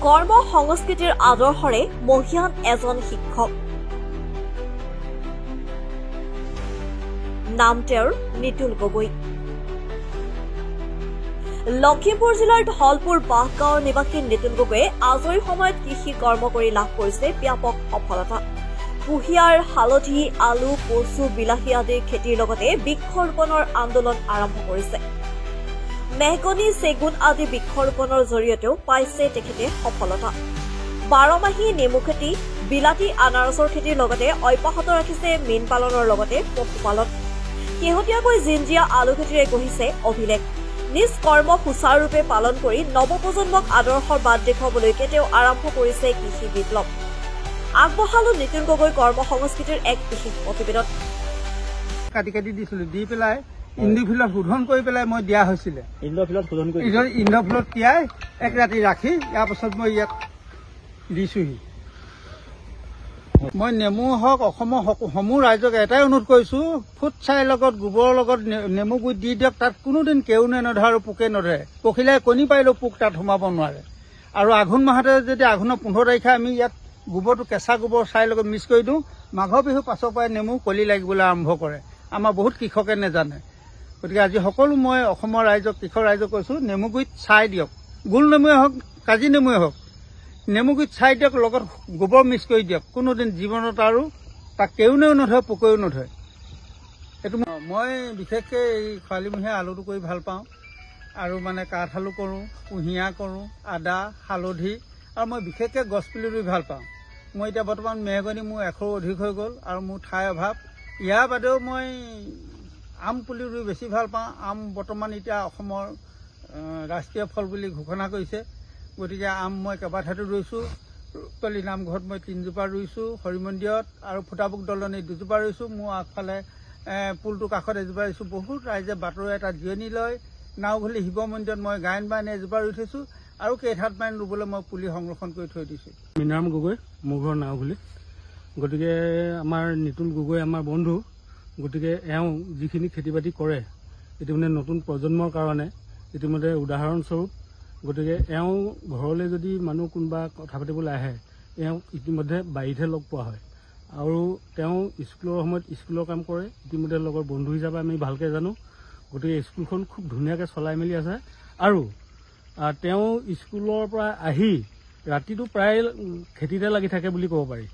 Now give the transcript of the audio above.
কৰ্ম সংস্কৃতিৰ আদৰ্শৰে মহিয়ান এজন শিক্ষক। নাম তেওঁৰ নিতুল গগৈ। লখিমপুৰ জিলাৰ ধলপুৰ বাঁহগাঁৱৰ নিবাসী নিতুল গগৈয়ে আজৰি সময়ত কৃষি কৰ্ম কৰি লাভ কৰিছে ব্যাপক সফলতা। কুঁহিয়াৰ, হালধি, আলু, কচু, বিলাহী আদিৰ খেতিৰ লগতে বৃক্ষৰোপণৰ আন্দোলন আৰম্ভ কৰিছে। মেহগনি, চেগুন আদি বৃক্ষৰোপণৰ জৰিয়তেও পাইছে তেখেতে সফলতা। 12 মাহী নেমু খেতি, বিলাতী, আনাৰসৰ খেতিৰ লগতে অব্যাহত ৰাখিছে মীন পালনৰ লগতে পশুপালন। শেহতীয়াকৈ জিঞ্জিয়া আলু খেতিৰে গঢ়িছে অভিলেখ। নিজ কৰ্ম সুচাৰুৰূপে পালন কৰি নৱপ্ৰজন্মক আদৰ্শৰ বাট দেখুৱাবলৈকে তেওঁ আৰম্ভ কৰিছে কৃষি বিপ্লৱ। আগবঢ়ালো নিতুল গগৈ কৰ্ম সংস্কৃতিৰ এক বিশেষ প্ৰতিবেদন। কাটি দিছিলো, দি পেলাই ইন্দ্ৰফিলত শোধন কৰি পেলাই মই দিয়া হৈছিলে। ইন্দ্ৰফিলত তিয়াই এক ৰাতি ৰাখি ইয়াৰ পাছত মই ইয়াত দিছোহি। মই নেমু হওক অসমৰ সমূহ ৰাইজক এটাই অনুৰোধ কৰিছো, ফুটছাইৰ লগত গোবৰৰ লগত নেমু গুড়ি দি দিয়ক। তাত কোনোদিন কেউনে নধৰে আৰু পোকে নধৰে। পখিলাই কণী পাৰিলেও পোক তাত সোমাব নোৱাৰে। আৰু আঘোণ মাহতে যদি আঘোণৰ 15 তাৰিখে আমি ইয়াত গোবৰটো কেঁচা গোবৰ ছাইৰ লগত মিক্স কৰি দিওঁ, মাঘৰ বিহুৰ পাছৰ পৰাই নেমু কলি লাগিবলৈ আৰম্ভ কৰে। আমাৰ বহুত কৃষকে নেজানে। গতিকে আজি সকলো মই অসমৰ ৰাইজক, কৃষক ৰাইজক কৈছো, নেমু গুড়িত ছাই দিয়ক। গোল নেমুৱে হওক, কাজি নেমুৱে হওক, নেমু গুড়িত ছাই দিয়ক, লগত গোবৰ মিক্স কৰি দিয়ক। কোনোদিন জীৱনত আৰু তাক কেউনেও নধৰে, পোকেও নধৰে। এইটো মই বিশেষকৈ এই খৰালিমহীয়া আলুটো কৰি ভাল পাওঁ। আৰু মানে কাঠ আলু কৰোঁ, কুঁহিয়াৰ কৰোঁ, আদা, হালধি, আৰু মই বিশেষকৈ গছপুলি ৰুই ভাল পাওঁ। মই এতিয়া বৰ্তমান মেহগনি মোৰ 100 অধিক হৈ গ'ল আৰু মোৰ ঠাইৰ অভাৱ। ইয়াৰ বাদেও মই আম পুলি ৰুই বেছি ভাল পাওঁ। আম বৰ্তমান এতিয়া অসমৰ ৰাষ্ট্ৰীয় ফল বুলি ঘোষণা কৰিছে। গতিকে আম মই কেইবাঠাইতো ৰুইছোঁ। ৰূপালী নামঘৰত মই 3 জোপা ৰুইছোঁ, হৰি মন্দিৰত আৰু ফুটাবুক দলনিত 2 জোপা ৰুইছোঁ। মোৰ আগফালে পুলটোৰ কাষত 1 জোপা ৰুইছোঁ। বহুত ৰাইজে বাটৰে তাত জিৰণি লয়। নাওঘুলি শিৱ মন্দিৰত মই গায়ন বায়ন 1 জোপা ৰুই থৈছোঁ আৰু কেইঠাতমান ৰুবলৈ মই পুলি সংৰক্ষণ কৰি থৈ দিছোঁ। মীনাৰাম গগৈ, মোৰ ঘৰ নাওঘুলি। গতিকে আমাৰ নিতুল গগৈ আমাৰ বন্ধু। গতিকে এওঁ যিখিনি খেতি বাতি কৰে ইতিমধ্যে নতুন প্ৰজন্মৰ কাৰণে ইতিমধ্যে উদাহৰণস্বৰূপ। গতিকে এওঁ ঘৰলৈ যদি মানুহ কোনোবা কথা পাতিবলৈ আহে, এওঁ ইতিমধ্যে বাৰীতহে লগ পোৱা হয়। আৰু তেওঁ স্কুলৰ সময়ত স্কুলৰ কাম কৰে। ইতিমধ্যে লগৰ বন্ধু হিচাপে আমি ভালকৈ জানো। গতিকে স্কুলখন খুব ধুনীয়াকৈ চলাই মেলি আছে। আৰু তেওঁ স্কুলৰ পৰা আহি ৰাতিটো প্ৰায় খেতিতে লাগি থাকে বুলি ক'ব পাৰি।